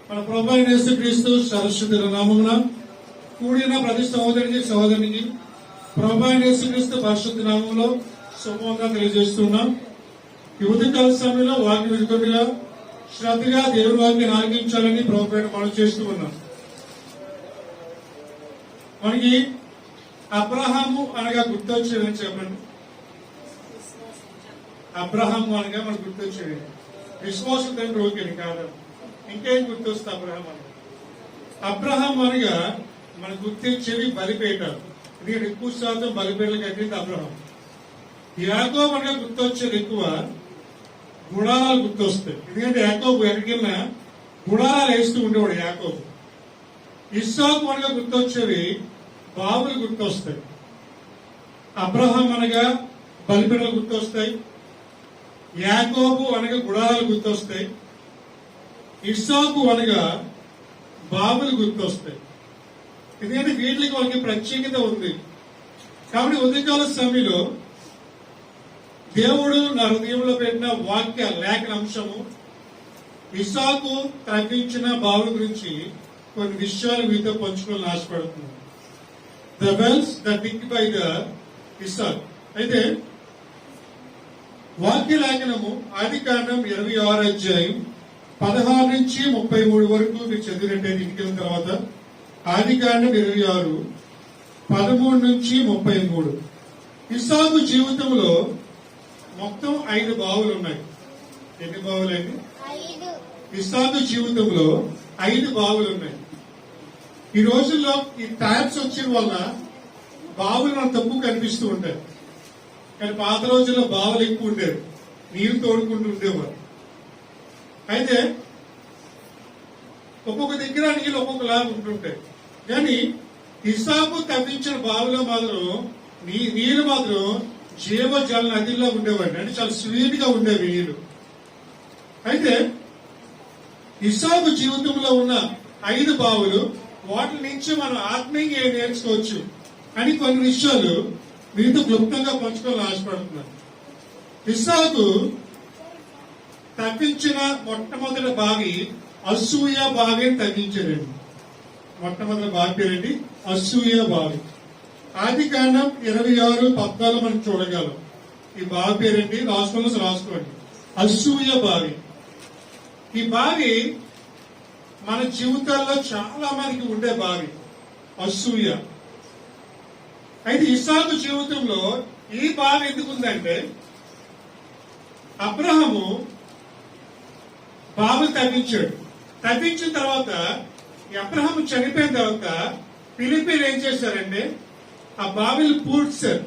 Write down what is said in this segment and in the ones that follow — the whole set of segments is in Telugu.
మన ప్రభువైన యేసుక్రీస్తు సరస్వతి నామమున కూడిన ప్రతి సహోదరునికి ప్రభువైన యేసుక్రీస్తు పరిశుద్ధ నామంలో శుభంగా తెలియజేస్తున్నాం. ఈ ఉదయకాల సమయంలో వాక్య విధుగా శ్రద్ధగా దేవుని వాక్యాన్ని ఆలకించాలని ప్రభుత్వం మనం చేస్తూ ఉన్నాం. మనకి అబ్రహాము అనగా గుర్తొచ్చేదని చెప్పండి. అబ్రహాము అనగా మనకు గుర్తొచ్చేది విశ్వాసం తండ్రి ఓకేని కాదు, ఇంకేం గుర్తొస్తుంది అబ్రహాం అనగా మనకు గుర్తించేవి బలిపేట. ఎందుకంటే ఎక్కువ శాతం బలిపేటలు కట్టింది అబ్రహాం. యాకోబు అనగా గుర్తొచ్చేది ఎక్కువ గుడారాలు గుర్తొస్తాయి. ఎందుకంటే యాకోబు ఎక్కడికెళ్ళినా గుడారాలు వేస్తూ ఉండేవాడు యాకోబు. ఇస్సాకు అనగా గుర్తొచ్చేవి బావులు గుర్తొస్తాయి. అబ్రహాం అనగా బలిపేటలు గుర్తొస్తాయి. యాకోబు అనగా గుడారాలు గుర్తొస్తాయి. ఇస్సాకు అనగా బావులు గుర్తొస్తాయి. ఎందుకంటే వీటికి వాళ్ళకి ప్రత్యేకత ఉంది. కాబట్టి ఉదయకాల సమయంలో దేవుడు నా హృదయంలో పెట్టిన వాక్య లేఖన అంశము ఇస్సాకు తగ్గించిన బావుల గురించి కొన్ని విషయాలు మీతో పంచుకోవాలని ఆశపడుతున్నాను. The wells the dig by the Isaac. అయితే వాక్య లేఖనము ఆదికాండం 26 అధ్యాయం 16 నుంచి 33 వరకు మీరు చదివినట్టయితే ఇంటికి వెళ్ళిన తర్వాత ఆదికాండం 26 13 నుంచి 33. ఇస్సాకు జీవితంలో మొత్తం 5 బావులు ఉన్నాయి. ఎన్ని బావులండి? ఇస్సాకు జీవితంలో 5 బావులు ఉన్నాయి. ఈ రోజుల్లో ఈ ట్యాప్స్ వచ్చిన వల్ల బావులు మనకు తక్కువ కనిపిస్తూ ఉంటాయి. కానీ పాత రోజుల్లో బావులు ఎక్కువ ఉండేవి, నీరు తోడుకుంటూ ఉండేవారు. అయితే ఒక్కొక్క దగ్గర నీళ్ళు ఒక్కొక్కలాగా ఉంటుంటాయి. కానీ ఇస్సాకు తవ్వించిన బావిలో మాత్రం నీరు మాత్రం జీవజల నదిలో ఉండేవాడిని. అంటే చాలా స్వీట్ గా ఉండేవి నీళ్లు. అయితే ఇస్సాకు జీవితంలో ఉన్న 5 బావులు, వాటి నుంచి మనం ఆత్మీయంగా నేర్చుకోవచ్చు అని కొన్ని విషయాలు మీతో క్లుప్తంగా పంచుకోవాలని ఆశపడుతున్నాను. ఇస్సాకు తగ్గించిన మొట్టమొదటి బావి అసూయ బావి అని తగ్గించారండి. మొట్టమొదటి బావి పేరండి అసూయ బావి. ఆదికాండం 26:14 మనం చూడగలం. ఈ బావి పేరండి, రాసుకోండి, అసూయ బావి. ఈ బావి మన జీవితాల్లో చాలా మందికి ఉండే బావి అసూయ. అయితే ఇస్సాకు జీవితంలో ఈ బావి ఎందుకు ఉందంటే అబ్రహాము బావిని తవ్వించాడు. తవ్వించిన తర్వాత అబ్రహాము చనిపోయిన తర్వాత ఫిలిప్పీలు ఏం చేశారంటే ఆ బావిని పూడ్చారు.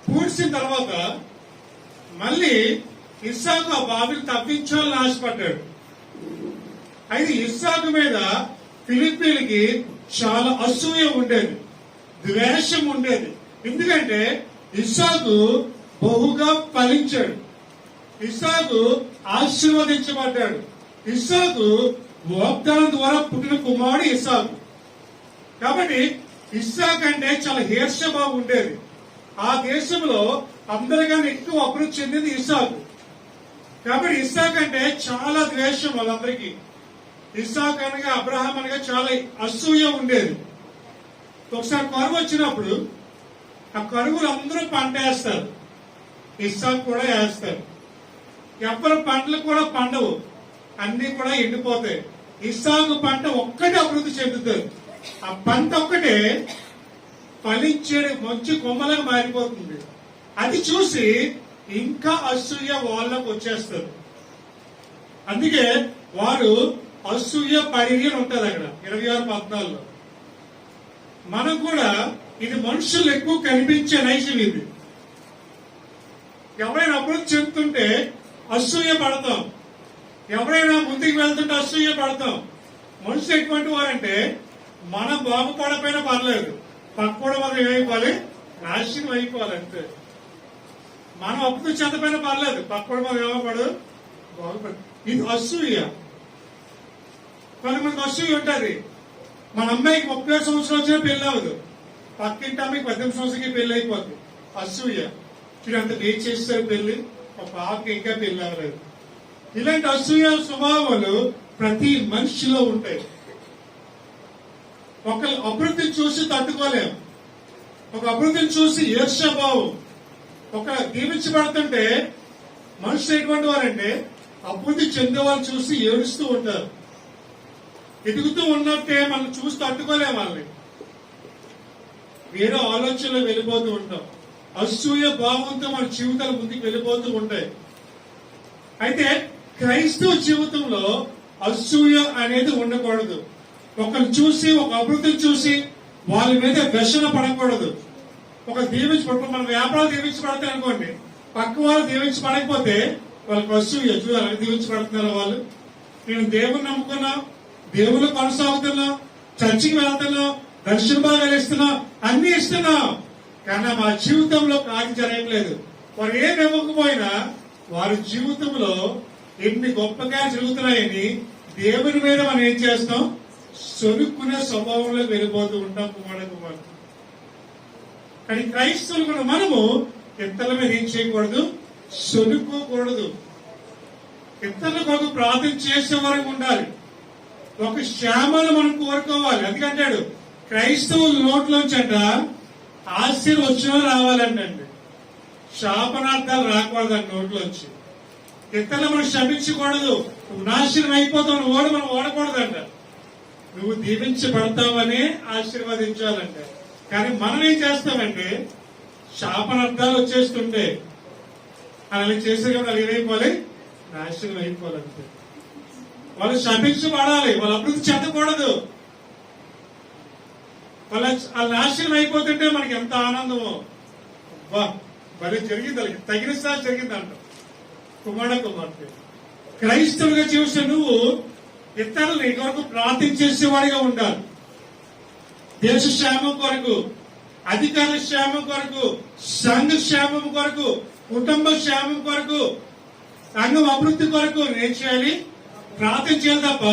పూడ్చిన తర్వాత మళ్ళీ ఇస్సాకు ఆ బావిని తవ్వించాలని ఆశపడ్డాడు. అయితే ఇస్సాకు మీద ఫిలిప్పీలకి చాలా అసూయ ఉండేది, ద్వేషం ఉండేది. ఎందుకంటే ఇస్సాకు బహుగా ఫలించాడు, ఇస్సాకు ఆశీర్వదించబడ్డాడు. ఇస్సాకు వాగ్దానం ద్వారా పుట్టిన కుమారుడు ఇస్సాకు. కాబట్టి ఇస్సాకు అంటే చాలా హీర్షభావం ఉండేది. ఆ దేశంలో అందరికన్నా ఎక్కువ అభివృద్ధి చెందింది ఇస్సాకు. కాబట్టి ఇస్సాకు అంటే చాలా ద్వేషం వాళ్ళందరికీ. ఇస్సాకు అనగా అబ్రహాం అనగా చాలా అసూయ ఉండేది. ఒకసారి కరువు వచ్చినప్పుడు ఆ కరువులు అందరూ పంట వేస్తారు, ఇస్సాకు కూడా వేస్తారు. ఎవరి పంటలు కూడా పండవు, అన్ని కూడా ఎండిపోతాయి. ఇస్సాకు పంట ఒక్కటే అభివృద్ధి చెందుతుంది. ఆ పంట ఒక్కటే ఫలించే మంచి కొమ్మలకు మారిపోతుంది. అది చూసి ఇంకా అసూయ వాళ్ళకు వచ్చేస్తారు. అందుకే వారు అసూయ పరిధి అని ఉంటుంది అక్కడ 26:14. మనం కూడా ఇది మనుషులు ఎక్కువ కనిపించే నైజం ఇది. ఎవరైనా అభివృద్ధి చెందుతుంటే అసూయ పడతాం, ఎవరైనా ముందుకు వెళ్తుంటే అసూయ పడతాం. మనుషులు ఎటువంటి వారంటే మనం బాగుపడపోయినా పర్లేదు, పక్కన మనం ఏమైపోవాలి, నాశనం అయిపోవాలి అంతే. మనం అభివృద్ధి చెందపోయినా పర్లేదు, పక్కన మనం ఏమైపోడు, బాగుపడు. ఇది అసూయ. కొంతమందికి అసూయ ఉంటుంది. మన అమ్మాయికి 30 సంవత్సరాలు వచ్చినా పెళ్లి అవ్వదు, పక్కింటి అమ్మాయికి 18 సంవత్సరాలకి పెళ్లి అయిపోద్ది. అసూయ. చూడు అంత లేట్ చేస్తారు పెళ్లి, మా పాపకి ఇంకా పెళ్లి అవ్వలేదు. ఇలాంటి అసూయ స్వభావాలు ప్రతి మనిషిలో ఉంటాయి. ఒకళ్ళు అభివృద్ధిని చూసి తట్టుకోలేం, ఒక అభివృద్ధిని చూసి ఈర్ష్యాభావం. ఒక దీవించబడుతుంటే మనుషులు ఎటువంటి వారంటే అభివృద్ధి చెందే వాళ్ళు చూసి ఏడుస్తూ ఉంటారు. ఎదుగుతూ ఉన్నట్టే మనం చూసి తట్టుకోలేం వాళ్ళని. వేరే ఆలోచనలో వెళ్ళిపోతూ ఉంటాం. అసూయ భావంతో మన జీవితాలు ముందుకు వెళ్ళిపోతూ ఉంటాయి. అయితే క్రైస్తవ జీవితంలో అసూయ అనేది ఉండకూడదు. ఒకరు చూసి, ఒక అభివృద్ధిని చూసి వాళ్ళ మీద వ్యసన పడకూడదు. ఒక దీవించబడి మన వ్యాపారాలు దీవించబడతాయి అనుకోండి, పక్క వాళ్ళు దీవించబడకపోతే వాళ్ళకి అసూయ. చూడాలి, దీవించబడుతున్నారు వాళ్ళు. నేను దేవుని నమ్ముకున్నా, దేవుళ్ళు కొనసాగుతున్నా, చర్చికి వెళ్తున్నా, దర్శన భాగాలు ఇస్తున్నా, అన్ని ఇస్తున్నా, కానీ మా జీవితంలో కార్యం జరగలేదు. వారు ఏం ఇవ్వకపోయినా వారి జీవితంలో ఎన్ని గొప్పగా జరుగుతున్నాయని దేవుని మీద మనం ఏం చేస్తాం, సొనుక్కునే స్వభావంలో వెళ్ళిపోతూ ఉంటాం. కుమారుడు కానీ క్రైస్తవులు కూడా మనము ఇతరుల మీద ఏం చేయకూడదు, సొనుక్కోకూడదు. ఇతరుల కొరకు ప్రార్థన చేసే వరకు ఉండాలి. ఒక శ్యామను మనం కోరుకోవాలి. అందుకంటాడు క్రైస్తవుల నోట్లోంచట ఆశీర్వచనం రావాలంటండి, శాపనార్థాలు రాకూడదండి నోట్లోంచి. ఇతరులు మనం క్షమించకూడదు. నువ్వు నాశనం అయిపోతావు, నువ్వు మనం ఓడకూడదంట. నువ్వు దీవించబడతావని ఆశీర్వదించాలంట. కానీ మనం ఏం చేస్తామంటే శాపనార్థాలు వచ్చేస్తుంటే అలా చేసే వాళ్ళు ఏమైపోవాలి, నాశనం అయిపోవాలంటే. వాళ్ళు శపించబడాలి, వాళ్ళు అభివృద్ధి చెందకూడదు. వాళ్ళ నాశనం అయిపోతుంటే మనకి ఎంత ఆనందమో. భలే జరిగింది, వాళ్ళకి తగిన స్థాయి జరిగిందంట. కుమార్తె క్రైస్తవులుగా చూసే నువ్వు ఇతరులు నీ కొరకు ప్రార్థించేసేవాడిగా ఉండాలి. దేశ క్షేమం కొరకు, అధికారుల క్షేమం కొరకు, సంఘ క్షేమం కొరకు, కుటుంబ క్షేమం కొరకు, సంఘం అభివృద్ధి కొరకు ఏం చేయాలి, ప్రార్థన చేయాలి తప్ప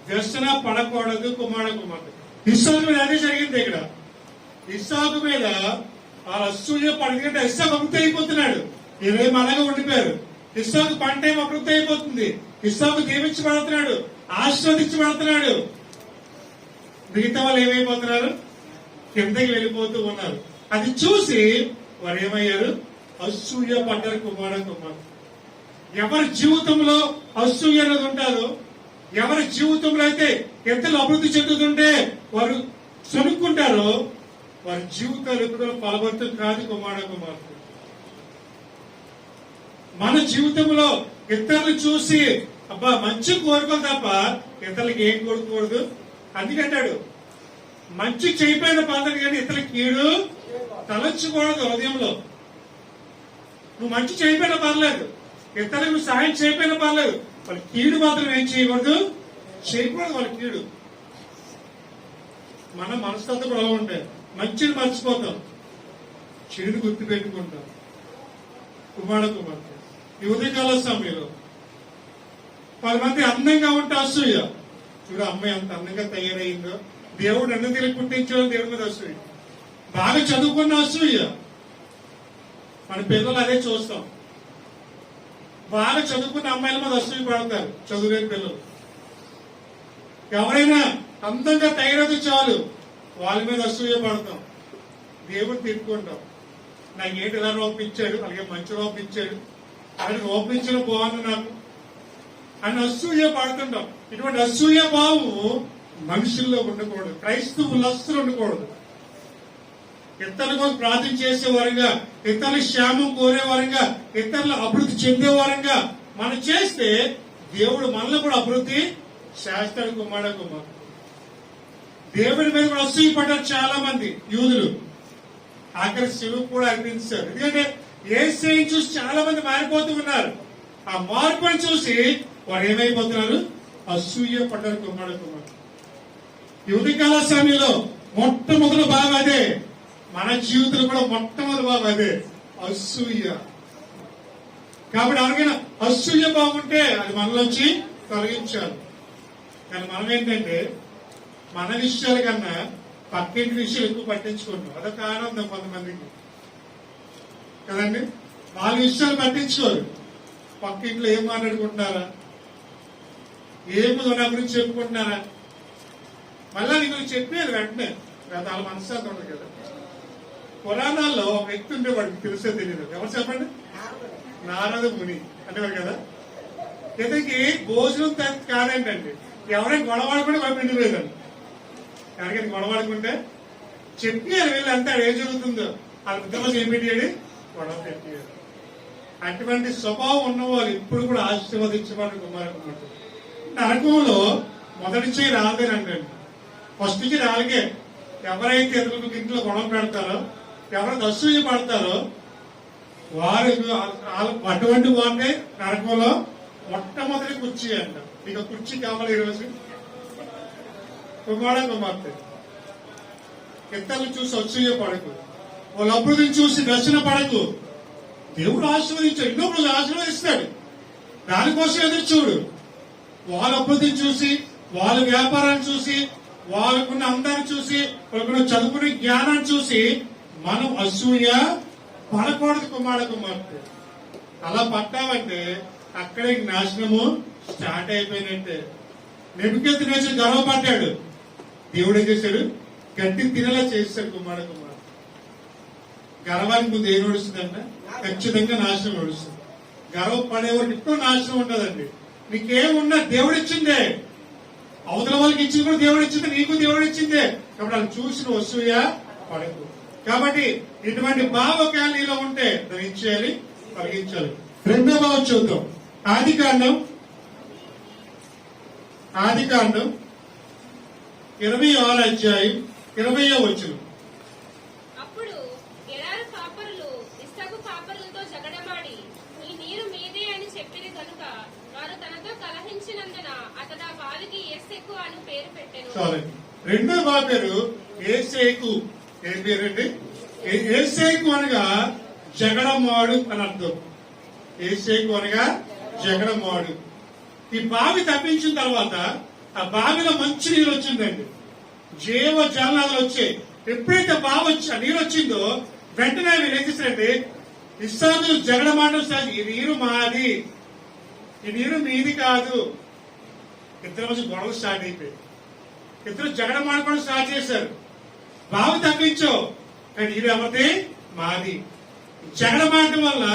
వ్యసన పడకూడదు. కుమార్తె ఇస్సాకు మీద అదే జరిగింది. ఇక్కడ ఇస్సాకు మీద ఆ అసూయ పడితే ఇస్సాకు అభివృద్ధి అయిపోతున్నాడు. 20 అలాగే ఉండిపోయారు. ఇస్సాకు పంట ఏం అభివృద్ధి అయిపోతుంది. ఇస్సాకు దీవించబడుతున్నాడు, ఆశీర్వదించబడుతున్నాడు. మిగతా వాళ్ళు ఏమైపోతున్నారు, కిందకి వెళ్ళిపోతూ ఉన్నారు. అది చూసి వారు ఏమయ్యారు, అసూయ పడ్డారు. కుమారుడు ఎవరి జీవితంలో అసూయ అనేది ఉంటారో, ఎవరి జీవితంలో అయితే ఇతరులు అభివృద్ధి చెందుతుంటే వారు సొనుక్కుంటారో వారి జీవితాలు ఎప్పుడు ఫలవంతం కాదు. కుమారుడు మన జీవితంలో ఇతరులు చూసి అబ్బా మంచి కోరుకోవాలి తప్ప ఇతరులకి ఏం కోరుకోకూడదు. అందుకంటాడు మంచి చేయిపోయిన పర్లేదు కానీ ఇతరులకి కీడు తలచుకోవడదు హృదయంలో. నువ్వు మంచి చేయిపోయినా పర్లేదు, ఇతరులకు నువ్వు సహాయం చేయకపోయినా పర్లేదు, వాళ్ళ కీడు మాత్రం ఏం చేయకూడదు, చేయకూడదు వాళ్ళ కీడు. మన మనస్తత్వం అలా ఉంటాయి. మంచిని మర్చిపోతాం, చెడుని గుర్తు పెట్టుకుంటాం. కుమార్తె ఈ ఉదయకాల సమయంలో 10 మంది అందంగా ఉంటే అసూయ. చూడు అమ్మాయి అంత అందంగా తయారయ్యిందో, దేవుడు అన్న తెలియ పుట్టించాడు, దేవుడి మీద అసూయ. బాగా చదువుకున్న అసూయ. మన పిల్లలు అదే చూస్తాం. బాగా చదువుకున్న అమ్మాయిల మీద అసూయ పడతారు చదువులేని పిల్లలు. ఎవరైనా అందంగా తయారైతే చాలు వాళ్ళ మీద అసూయ పడతాం. దేవుడు తిట్టుకుంటాం, నాకేంటి ఇలా రూపించాడు, అలాగే మంచి రూపించాడు, అలాగే రూపించిన బాగుంది నాకు అని అసూయ పడుతుంటాం. ఇటువంటి అసూయ భావం మనుషుల్లో ఉండకూడదు. క్రైస్తవులు అస్సలు ఉండకూడదు. ఇతరులకు ప్రార్థన చేసేవారంగా, ఇతరుల క్షేమం కోరేవారంగా, ఇతరుల అభివృద్ధి చెందేవారంగా మనం చేస్తే దేవుడు మనల్ని కూడా అభివృద్ధి చేస్తాడు. కుమారుడు దేవుడి మీద కూడా అసూయ పడ్డారు చాలా మంది యూదులు. ఆఖరి శివుడు కూడా అర్పించారు. ఎందుకంటే యేసుని చూసి చాలా మంది మారిపోతూ ఉన్నారు. ఆ మార్పుని చూసి వారు ఏమైపోతున్నారు, అసూయ పడ్డారు. కుమారుడు యువతికాల సమయంలో మొట్టమొదటి భాగం అదే. మన జీవితంలో కూడా మొట్టమొదటి భాగం అదే, అసూయ. కాబట్టి ఎవరికైనా అసూయ బాగుంటే అది మనలోంచి తొలగించాలి. కానీ మనం ఏంటంటే మన విషయాల కన్నా పక్కింటి విషయాలు ఎక్కువ పట్టించుకుంటాం. అదొక ఆనందం కొంతమందికి కదండి. వాళ్ళ విషయాలు పట్టించుకోరు. పక్కింట్లో ఏం మాట్లాడుకుంటున్నారా, ఏముందో నా గురించి చెప్పుకుంటున్నారా? మళ్ళా నీకు చెప్పేది వెంటనే వాళ్ళ మనశ్శాంతి ఉండదు కదా. పురాణాల్లో ఒక వ్యక్తి ఉంటే వాడికి తెలిసే తెలియదు. ఎవరు చెప్పండి? నారద ముని అనేవారు కదా. ఇతనికి భోజనం కాదేంటండి, ఎవరైనా గొడవాడుకుంటే వాడు పిండిపోయేదండి. ఎవరికైనా గొడవాడుకుంటే చెప్పారు వీళ్ళు అంతా ఏం జరుగుతుందో వాళ్ళ బుద్ధలో చేపెట్టాడు, గొడవ పెట్టాడు. అటువంటి స్వభావం ఉన్నవాళ్ళు ఇప్పుడు కూడా ఆశీర్వదించబడి కుమారుడు. నరకంలో మొదటి చేయి రాలేదండి, ఫస్ట్ నుంచి రాలిగే. ఎవరైతే ఎదురు ఇంట్లో గొడవ పెడతారో, ఎవరు అసూయ పడతారో వారు అటువంటి వారినే నరకంలో మొట్టమొదటి కుర్చీ అంట. ఇక కుర్చీ కావాలి ఈరోజు. కుమార్తె ఇతరులు చూసి అసూయ పడకు, వాళ్ళ అభివృద్ధిని చూసి దర్శన పడకు. దేవుడు ఆశీర్వదించాడు, ఇంకొకరు ఆశీర్వదిస్తాడు. దానికోసం ఎదురు చూడు. వాళ్ళ అభివృద్ధిని చూసి, వాళ్ళ వ్యాపారాన్ని చూసి, వాళ్ళకున్న అందాన్ని చూసి, వాళ్ళకున్న చదువుకునే జ్ఞానాన్ని చూసి మనం అసూయ పడకూడదు. కుమార్తె అలా పట్టామంటే అక్కడే నాశనము స్టార్ట్ అయిపోయినట్టే. నెబుకద్నెజరు గర్వపడ్డాడు, దేవుడు ఏం చేశాడు? గట్టి తినేలా చేశాడు. కుమార్తె గర్వానికి ముందు ఏం నడుస్తుందంట? ఖచ్చితంగా నాశనం నడుస్తుంది. గర్వపడేవాడికి ఇప్పుడు నాశనం ఉండదండి. నీకేమున్నా దేవుడిచ్చిందే, అవతల వాళ్ళకి ఇచ్చింది కూడా దేవుడు ఇచ్చింది, నీకు దేవుడు ఇచ్చిందే. కాబట్టి అది చూసిన అసూయ పడకు. కాబట్టి ఇటువంటి భావకాలు నీలో ఉంటే దాన్ని ఇచ్చేయాలి, కలిగించాలి. రెండో భావం చూద్దాం. ఆదికాండం 26వ అధ్యాయం 20వ వచనం. అప్పుడు గెరారు కాపరులు ఇస్సాకు కాపరులతో జగడమాడి, ఈ నీరు మీదే అని చెప్పిరి కనుక వారు తనతో కలహించినందున అతడు ఆ బావికి ఏసెకు అని పేరు పెట్టెను. సరే, రెండో బావి పేరు ఏసేకు. ఏం పేరండి? ఏసేకు అనగా జగడమాడు అని అర్థం. ఏసేకు అనగా జగడమాడు. ఈ బావి తప్పించిన తర్వాత ఆ బావిలో మంచి నీరు వచ్చిందండి, జీవ జలాలు వచ్చాయి. ఎప్పుడైతే బావి వచ్చి నీరు వచ్చిందో వెంటనే మీరు ఏం చేశారంటే ఇస్సాకు జగడమాటం స్టార్ట్. ఈ నీరు మాది, ఈ నీరు మీది కాదు. ఇద్దరు మధ్య గొడవ స్టార్ట్ అయిపోయి ఇద్దరు జగడమాడుకోవడం స్టార్ట్ చేశారు. బావి తప్పించావు కానీ నీరు ఎవరిది? మాది. జగడమాడటం వల్ల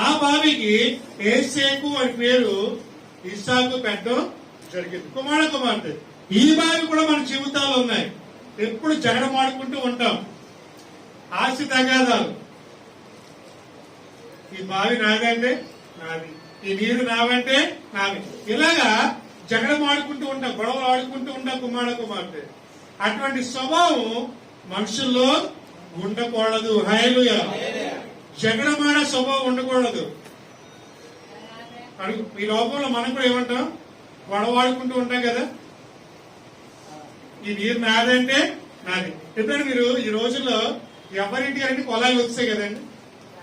ఆ బావికి ఏసేకు అని పేరు ఇస్సాకు పెట్టడం జరిగింది. కుమార్తె ఈ బావి కూడా మన జీవితాల్లో ఉన్నాయి. ఎప్పుడు జగడమాడుకుంటూ ఉంటాం, ఆశ తగాదాలు. ఈ బావి నాదంటే నాది, ఈ నీరు నావంటే నాది. ఇలాగా జగడమాడుకుంటూ ఉంటాం, గొడవలు ఆడుకుంటూ ఉంటాం. కుమార్తె అటువంటి స్వభావం మనుషుల్లో ఉండకూడదు. హల్లెలూయా. జగడమాడే స్వభావం ఉండకూడదు. ఈ లోకంలో మనం కూడా ఏమంటాం? గొడవాడుకుంటూ ఉంటాం కదా. ఈ నీరు నాదంటే నాది. ఎప్పుడైనా మీరు ఈ రోజుల్లో ఎవరింటి అంటే కొలాయిలు వచ్చాయి కదండి.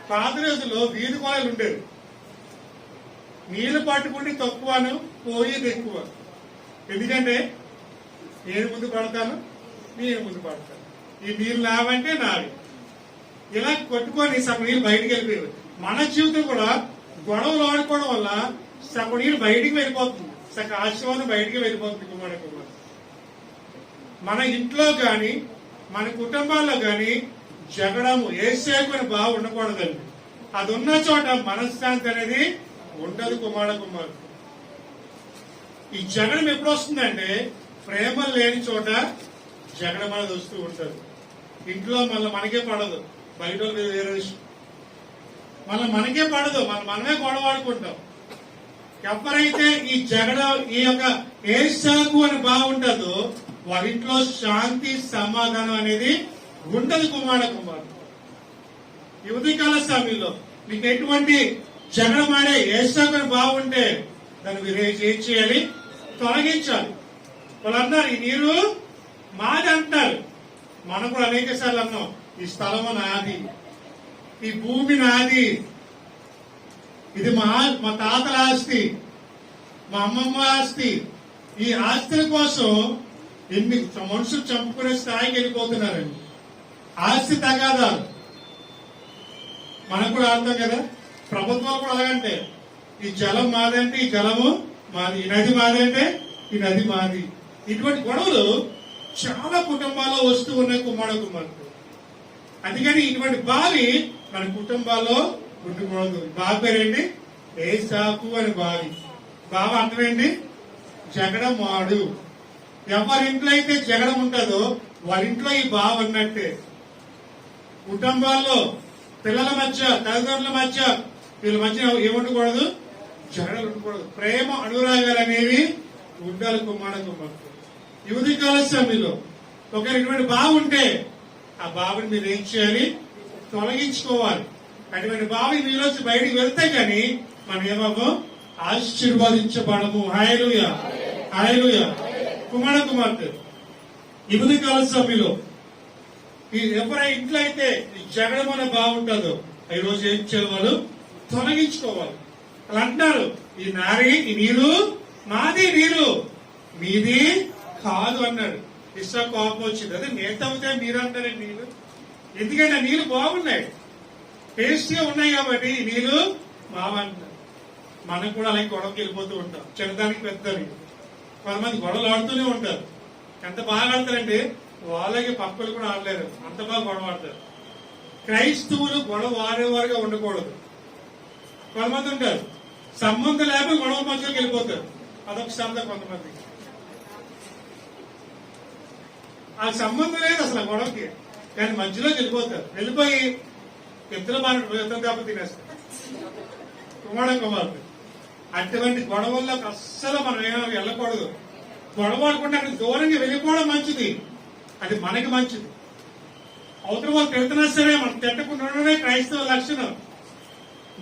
పాత రోజుల్లో వీధి కొలాయిలు ఉండేవి. నీళ్లు పట్టుకుంటే తక్కువను, పోయేది ఎక్కువ. ఎందుకంటే నేను ముందు పడతాను, నేను ముందు పడతాను. ఈ నీళ్ళు నావంటే నావి. ఇలా కొట్టుకొని సగం నీళ్ళు బయటికి వెళ్ళిపోయేవి. మన జీవితం కూడా గొడవలు ఆడుకోవడం వల్ల సగం నీళ్ళు బయటికి వెళ్ళిపోతుంది, సగం ఆశీర్వాదం బయటికి వెళ్ళిపోతుంది. కుమార్ మన ఇంట్లో గాని మన కుటుంబాల్లో గాని జగడము ఏసేకు బాగా ఉండకూడదండి. అది ఉన్న చోట మనశ్శాంతి అనేది ఉండదు. కుమార్ ఈ జగడం ఎప్పుడు వస్తుందంటే ప్రేమ లేని చోట జగడం అనేది వస్తూ ఉంటుంది. ఇంట్లో మళ్ళీ మనకే పడదు, బయట వేరే విషయం. మళ్ళీ మనకే పడదు, మనమే గొడవాడుకుంటాం. ఎవరైతే ఈ ఈ యొక్క ఏసాకు అని బాగుంటుందో వారింట్లో శాంతి సమాధానం అనేది ఉండదు. కుమార్ ఈ ఉదయకాల సమయంలో మీకు ఎటువంటి జగడమాడే ఏసాకు అని బాగుంటే దాన్ని మీరు ఏం చేయాలి? తొలగించాలి. వాళ్ళు అన్నారు ఈ నీరు మాది అంటారు. మనం కూడా అనేక సార్లు అన్నాం ఈ స్థలము నాది, ఈ భూమి నాది, ఇది మా తాతల ఆస్తి, మా అమ్మమ్మ ఆస్తి. ఈ ఆస్తుల కోసం ఎన్ని మనుషులు చంపుకునే స్థాయికి వెళ్ళిపోతున్నారండి. ఆస్తి తగాదాలు మనకు కూడా అర్థం కదా. ప్రభుత్వాలు కూడా అలాగంటే ఈ జలం మాదంటే ఈ జలము మాది, ఈ నది మాదంటే ఈ నది మాది. ఇటువంటి గొడవలు చాలా కుటుంబాల్లో వస్తూ ఉన్నాయి కుమారుడు. అందుకని ఇటువంటి బావి మన కుటుంబాల్లో ఉండకూడదు. బావి పేరేంటి? ఏసాకు అని బావి. బావి అర్థమేంటి? జగడమాడు. ఎవరింట్లో అయితే జగడం ఉంటుందో వాళ్ళ ఇంట్లో ఈ బావి ఉన్నట్టే. కుటుంబాల్లో పిల్లల మధ్య, తల్లిదండ్రుల మధ్య, వీళ్ళ మధ్య ఏముండకూడదు? జగడలు ఉండకూడదు. ప్రేమ అనురాగాలు అనేవి ఉండాలి కుమారుడు. యువతి కాల సమయంలో ఒక ఇటువంటి బావి ఉంటే ఆ బావిని మీరు ఏం చేయాలి? తొలగించుకోవాలి. అటువంటి బావి మీలోంచి బయటికి వెళ్తే గాని మనం ఏమో ఆశీర్వాదించబడము. హల్లెలూయా, హల్లెలూయా. కుమార్తె యువతి కాల సమయంలో ఎవరి ఇంట్లో అయితే జగడం అనే బాగుంటుందో ఈ రోజు ఏం చేయాలి? వాళ్ళు తొలగించుకోవాలి. అలా అంటున్నారు, ఈ నారి, ఈ నీరు నాది, నీరు మీది కాదు అన్నాడు. ఇష్టం కోపం వచ్చింది. అదే నేను తవ్వితే మీరు అంటారండి నీళ్ళు. ఎందుకంటే నీళ్లు బాగున్నాయి, టేస్టీగా ఉన్నాయి కాబట్టి ఈ నీళ్లు బాగుంటారు. మనం కూడా అలాగే గొడవకి వెళ్ళిపోతూ ఉంటాం. చిన్నదానికి పెద్దదానికి కొంతమంది గొడవలు ఆడుతూనే ఉంటారు. ఎంత బాగా ఆడతారంటే వాళ్ళకి పక్కలు కూడా ఆడలేరు, అంత బాగా గొడవ ఆడతారు. క్రైస్తవులు గొడవ వారేవారుగా ఉండకూడదు. కొంతమంది ఉంటారు సంబంధం లేకపోతే గొడవ మధ్యలోకి వెళ్ళిపోతారు. అదొక శ్రద్ధ కొంతమంది. ఆ సంబంధం లేదు అసలు ఆ గొడవకి, కానీ మధ్యలోకి వెళ్ళిపోతారు. వెళ్ళిపోయి ఇద్దరు దెబ్బ తినేస్తారు కుమార్తె. అటువంటి గొడవల్లోకి అస్సలు మనం ఏమైనా వెళ్ళకూడదు. గొడవ ఆడుకుంటే అక్కడ దూరంగా వెళ్ళిపోవడం మంచిది. అది మనకి మంచిది. అవతల వాళ్ళు తిడుతున్నా సరే మనం తిట్టకుండా ఉండడమే క్రైస్తవ లక్షణం.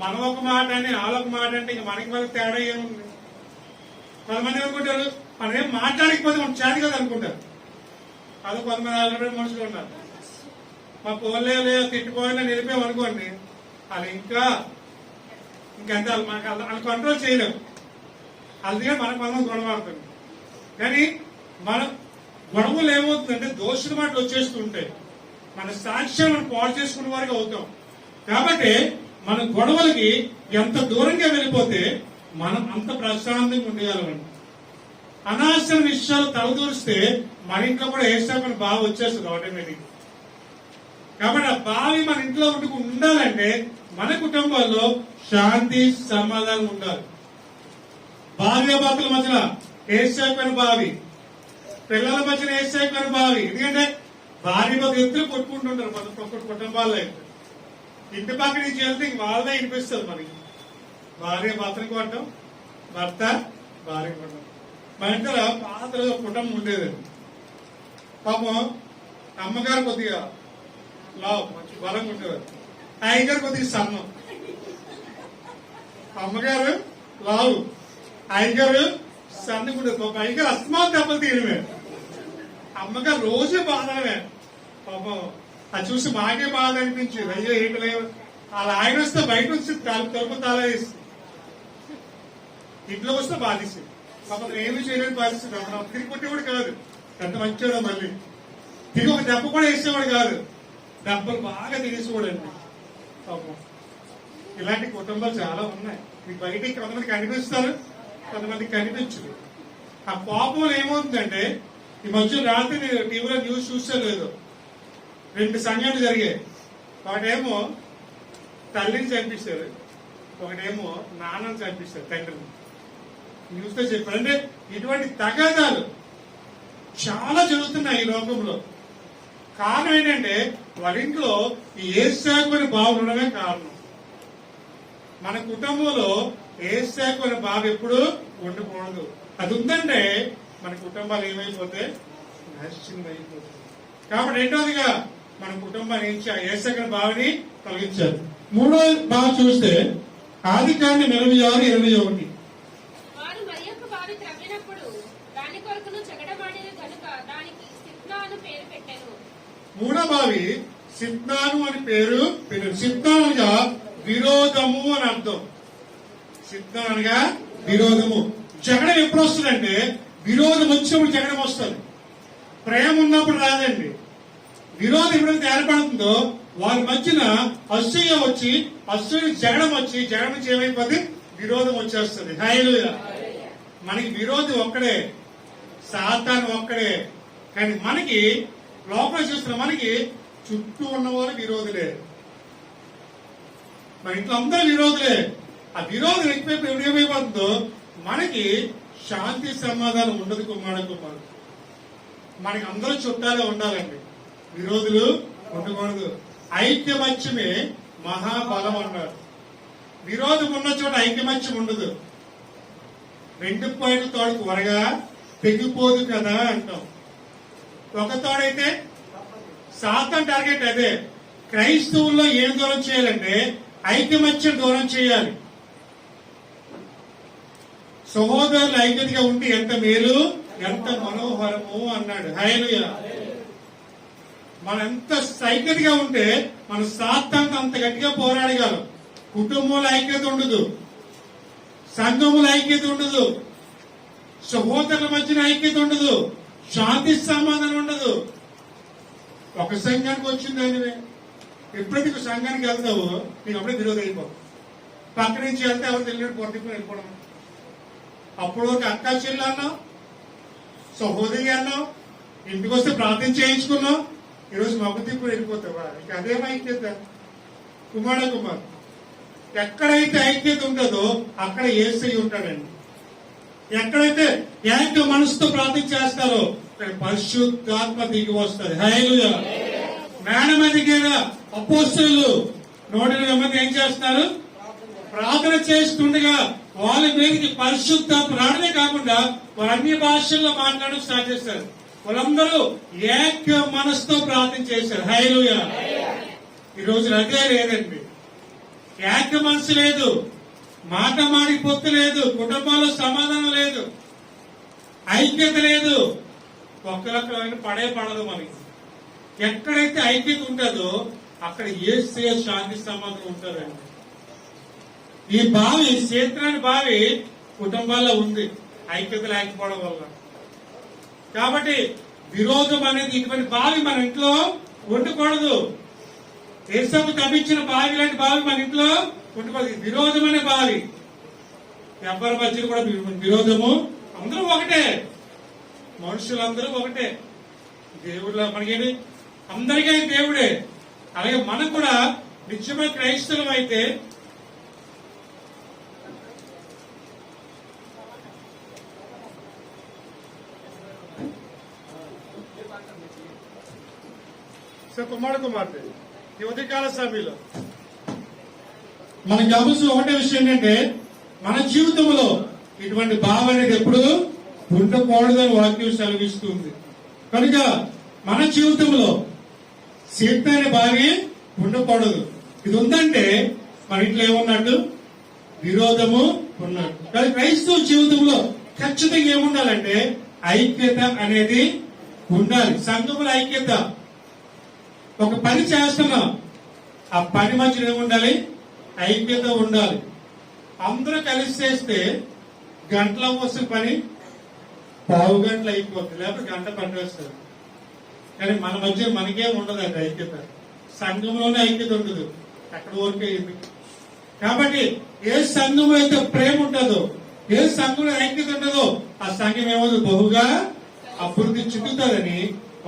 మనం ఒక మాట అని వాళ్ళొక మాట అంటే ఇంక మనకి వాళ్ళకి తేడా ఏముంది? కొంతమంది అనుకుంటారు మనం ఏం మాట్లాడకపోతే మనం చేతి కదా అనుకుంటారు. అది కొంతమంది ఆల్రెడీ మనుషులు ఉన్నారు. మా పోలే తిట్టుకోవాలని నిలిపాం అనుకోండి, వాళ్ళు ఇంకంతే వాళ్ళు కంట్రోల్ చేయలేము. అందుకే మనకు మనం గొడవ ఆడుతుంది. కానీ మన గొడవలు ఏమవుతుందంటే దోషుల మాటలు వచ్చేస్తూ ఉంటాయి. మన సాక్ష్యం మనం పాడు చేసుకునే వారికి అవుతాం. కాబట్టి మన గొడవలకి ఎంత దూరంగా వెళ్ళిపోతే మనం అంత ప్రశాంతంగా ఉండగలమండి. అనవసర విషయాలు తలదూరిస్తే మన ఇంట్లో కూడా ఏసామని బావి వచ్చేస్తుంది ఆటోమేటిక్. కాబట్టి ఆ బావి మన ఇంట్లో ఉండాలంటే మన కుటుంబాల్లో శాంతి సమాధానం ఉండాలి. భార్య భర్తల మధ్యన ఏసాకైన బావి, పిల్లల మధ్యన ఏసాకైన బావి. ఎందుకంటే భార్య భర్త ఇద్దరు కొట్టుకుంటుంటారు మన కుటుంబాల్లో. అయితే ఇంటి పక్క నుంచి వెళ్తే ఇంక వాళ్ళదే వినిపిస్తుంది మనకి. భార్య భర్తని కొట్టడం, భర్త భార్య కొట్టడం. మా ఇంట్లో పాత కుటుంబం ఉండేదండి. పాపం అమ్మగారు కొద్దిగా లావు, మంచి బలంగా ఉండేవారు. అయ్యగారు కొద్దిగా సన్నం. అమ్మగారు లావు, అయ్యగారు సన్నగా ఉండేది. పాపం అయ్యగారు అస్మాలు దెబ్బలు తీయడమే, అమ్మగారు రోజే బాధమే. పాపం అది చూసి మాకే బాధ అనిపించేది. అయ్యో ఏంటి లేవు. అలా ఆయన వస్తే బయట వచ్చి తలుపు తాళా వేసి ఇంట్లో వస్తే బాధిస్తుంది. పాపం ఏమీ చేయలేని పరిస్థితి. అప్పుడు తిరిగి కొట్టేవాడు కాదు, ఎంత మంచివాడు. మళ్ళీ తిరిగి ఒక దెబ్బ కూడా వేసేవాడు కాదు, దెబ్బలు బాగా తినేసేవాడండి. పాపం ఇలాంటి కుటుంబాలు చాలా ఉన్నాయి. మీకు బయటికి కొంతమంది కనిపిస్తారు, కొంతమంది కనిపించదు. ఆ కోపంలో ఏమవుతుందంటే ఈ మధ్య రాత్రి టీవీలో న్యూస్ చూస్తే లేదు, 2 సంఘటనలు జరిగాయి. ఒకటేమో తల్లిని చంపిస్తారు, ఒకటేమో నాన్నని చంపిస్తారు, తండ్రిని. న్యూస్ తో చెప్పారు. అంటే ఇటువంటి తగాదాలు చాలా జరుగుతున్నాయి ఈ లోకంలో. కారణం ఏంటంటే వాళ్ళ ఇంట్లో ఈ ఏసాకుని బాగుండడమే కారణం. మన కుటుంబంలో ఏసాకుని బావి ఎప్పుడు ఉండకూడదు. అది ఉందంటే మన కుటుంబాలు ఏమైపోతే నాశనం అయిపోతుంది. కాబట్టి రెండోదిగా మన కుటుంబాన్ని ఏసాకుని బావిని తొలగించారు. మూడో బావి చూస్తే ఆదికాండం 26:21. వారు మరియొక్క బావి త్రవ్వినప్పుడు దాని కొరకును జగడమాడిన గనుక దానికి సిత్నా అను పేరు పెట్టెను. మూడో బావి సిత్నాను అని పేరు పెట్టారు. సిత్నాను అనగా విరోధము అని అర్థం. సిత్నాను అనగా విరోధము. జగడం ఎప్పుడు వస్తుందంటే విరోధం వచ్చినప్పుడు జగడం వస్తుంది. ప్రేమ ఉన్నప్పుడు రాదండి. విరోధం ఎప్పుడైతే ఏర్పడుతుందో వారి మధ్యన అసూయ వచ్చి, అసూయ జగడం వచ్చి, జగడం నుంచి ఏమైపోతే విరోధం వచ్చేస్తుంది. హల్లెలూయా. మనకి విరోధి ఒక్కడే, సాతాను ఒక్కడే. కానీ మనకి లోపల చూస్తున్న మనకి చుట్టూ ఉన్న వాళ్ళు విరోధులే. మన ఇంట్లో అందరూ విరోధులే. ఆ విరోధులు ఎక్కువైపు ఏమైపోతుందో మనకి శాంతి సమాధానం ఉండదు. కుమారుడు మనకి అందరూ చుట్టాలే ఉండాలండి, విరోధులు ఉండకూడదు. ఐక్యమత్యమే మహాబలం అన్నారు. విరోధం ఉన్న చోట ఐక్యమత్యం ఉండదు. 2 పాయింట్ల తోడు త్వరగా తెగిపోదు కదా అంటాం. ఒక తోడైతే సాతాను టార్గెట్ అదే. క్రైస్తవుల్లో ఏం దూరం చేయాలంటే ఐక్యమత్యం దూరం చేయాలి. సహోదరులు ఐక్యతగా ఉంటే ఎంత మేలు, ఎంత మనోహరము అన్నాడు. హల్లెలూయా. మనం ఎంత ఐక్యతగా ఉంటే మన సాతానుతో అంత గట్టిగా పోరాడగలం. కుటుంబంలో ఐక్యత ఉండదు, సంఘముల ఐక్యత ఉండదు, సహోదరుల మధ్యన ఐక్యత ఉండదు, శాంతి సమాధానం ఉండదు. ఒక సంఘానికి వచ్చిందని ఎప్పుడైతే ఒక సంఘానికి వెళ్తావో నీకు అప్పుడే విరోధం అయిపోవు. పక్క నుంచి వెళ్తే ఎవరు తెలియదు పొరదిక్కుని వెళ్ళిపోవడం. అప్పుడు ఒక అక్క చెల్లి అన్నావు, సహోదరి అన్నావు, ఇంటికి వస్తే ప్రార్థన చేయించుకున్నావు, ఈరోజు మగ తిప్పులు వెళ్ళిపోతావా? ఇక అదేం ఐక్యత? కుమార్ ఎక్కడైతే ఐక్యత ఉంటుందో అక్కడ యేసయ్య ఉంటాడండి. ఎక్కడైతే ఏక మనసుతో ప్రార్థన చేస్తారో అక్కడ పరిశుద్ధాత్మ దిగి వస్తుంది. హల్లెలూయా. మేడ మీదకేగా అపోస్తలులు 120 మంది ఏం చేస్తున్నారు? ప్రార్థన చేస్తుండగా వాళ్ళ మీదకి పరిశుద్ధాత్మ రావడమే కాకుండా వారు అన్ని భాషల్లో మాట్లాడడం స్టార్ట్ చేస్తారు. వాళ్ళందరూ ఏక మనసుతో ప్రార్థన చేశారు. హల్లెలూయా. ఈ రోజు అదే లేదండి. ఏక మనసు లేదు, మాట మాడి పొత్తు లేదు, కుటుంబాల్లో సమాధానం లేదు, ఐక్యత లేదు. ఒక్కరొక్కరు పడదు మనకి. ఎక్కడైతే ఐక్యత ఉంటుందో అక్కడ యేసయ్య శాంతి సమాధానం ఉంటుందండి. ఈ బావి, క్షేత్రాన్ని బావి కుటుంబాల్లో ఉంది ఐక్యత లేకపోవడం వల్ల. కాబట్టి విరోధం అనేది ఇటువంటి బావి మన ఇంట్లో ఉండకూడదు. యేసయ్య తప్పించిన బావి లాంటి బావి మన ఇంట్లో ఉండకూడదు. విరోధం అనే బావి. ఎవరి మధ్యలో కూడా విరోధము. అందరూ ఒకటే, మనుషులందరూ ఒకటే. దేవుళ్ళ మనకేంటి, అందరికీ దేవుడే. అలాగే మనకు కూడా నిజమైన క్రైస్తవం అయితే కుమార్తె ఈ ఉదయకాల సమయంలో మనకు కావాల్సిన ఒకటే విషయం ఏంటంటే మన జీవితంలో ఇటువంటి భావం అనేది ఎప్పుడు ఉండకూడదని వాక్యం సెలవిస్తుంది. కనుక మన జీవితంలో శక్తి భావి ఉండకూడదు. ఇది ఉందంటే మన ఇంట్లో ఏమున్నట్టు? విరోధము ఉన్నట్టు. కానీ క్రైస్తవ జీవితంలో ఖచ్చితంగా ఏముండాలంటే ఐక్యత అనేది ఉండాలి. సంఘముల ఐక్యత. ఒక పని చేస్తున్నాం, ఆ పని మధ్యలో ఏముండాలి? ఐక్యత ఉండాలి. అందరూ కలిసి చేస్తే గంటలో వస్తున్న పని పావు గంటలు అయిపోతుంది, లేకపోతే గంట పట్టేస్తుంది. కానీ మన మధ్య మనకేం ఉండదండి ఐక్యత. సంఘంలోనే ఐక్యత ఉండదు, అక్కడ వరకే ఇది. కాబట్టి ఏ సంఘంలో అయితే ప్రేమ ఉంటుందో, ఏ సంఘంలో ఐక్యత ఉంటుందో ఆ సంఘం ఏమవుతుంది? బహుగా అభివృద్ధి చెందుతుందని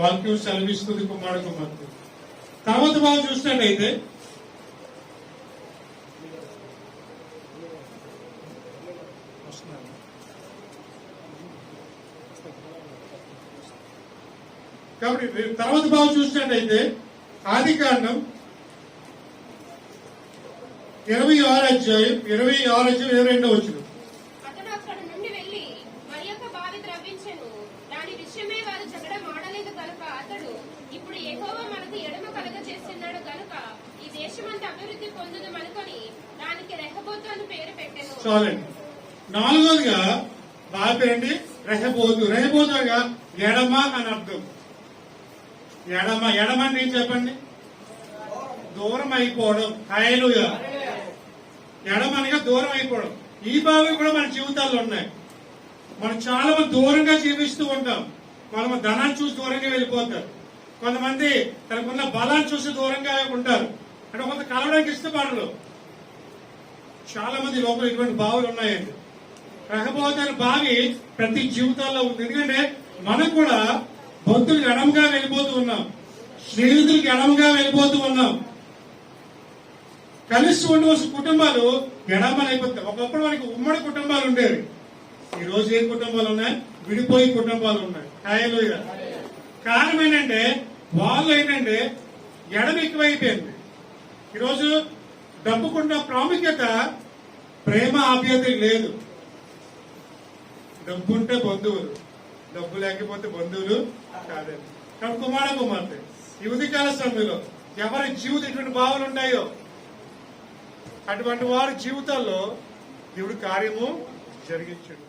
వాక్యం సెలవిస్తుంది. కుమార్తె తర్వాత బాగా చూసినట్టయితే కాబట్టి తర్వాత బాగా చూసినట్టయితే ఆదికాండం 26 వచ్చిన అతడు అక్కడ నుండి వెళ్లి మరి యొక్క బావి త్రవ్వించెను. దాని విషయమే వారు జగడం ఆడలేదు కనుక అతడు ఇప్పుడు యెహోవా మనకు ఎడమ కలగ చేస్తున్నాడు కనుక ఈ దేశమంతా అభివృద్ధి పొందుదాం అనుకొని దానికి రెహబోతు అని పేరు పెట్టెను. చాలండి. 4వదిగా బావి పేరండి రెహబోతు. రెహబోతుగా ఎడమ అని అర్థం. ఎడమ అంటే ఏం చెప్పండి? దూరం అయిపోవడం. హల్లెలూయా. ఎడమనగా దూరం అయిపోవడం. ఈ బావి కూడా మన జీవితాల్లో ఉన్నాయి. మనం చాలా మంది దూరంగా జీవిస్తూ ఉంటాం. కొంతమంది ధనాన్ని చూసి దూరంగా వెళ్ళిపోతారు, కొంతమంది తనకున్న బలాన్ని చూసి దూరంగా ఉంటారు. అంటే కొంత కలవడానికి ఇష్టపడరు. చాలా మంది లోపల ఇటువంటి బావులు ఉన్నాయండి. రెహబోతు అనే బావి ప్రతి జీవితాల్లో ఉంది. ఎందుకంటే మనం కూడా బంధువులకు ఎడమగా వెళ్ళిపోతూ ఉన్నాం, స్నేహితులకు ఎడమగా వెళ్ళిపోతూ ఉన్నాం. కలిసి ఉండవలసిన కుటుంబాలు ఎడమలైపోతాయి. ఒకప్పుడు మనకి ఉమ్మడి కుటుంబాలు ఉండేవి. ఈ రోజు ఏ కుటుంబాలు ఉన్నాయి? విడిపోయి కుటుంబాలు ఉన్నాయి. హల్లెలూయా. కారణం ఏంటంటే వాళ్ళు ఏంటంటే ఎడమ ఎక్కువైపోయింది. ఈరోజు డబ్బుకున్న ప్రాముఖ్యత ప్రేమ ఆప్యాయతకి లేదు. డబ్బు ఉంటే బంధువులు, డబ్బు లేకపోతే బంధువులు కాదండి. కాబట్టి కుమార కుమార్తె ఈ ఉదయకాల సమయంలో ఎవరి జీవితం ఎటువంటి భావాలు ఉన్నాయో అటువంటి వారి జీవితాల్లో దేవుడు కార్యము జరిగించండి.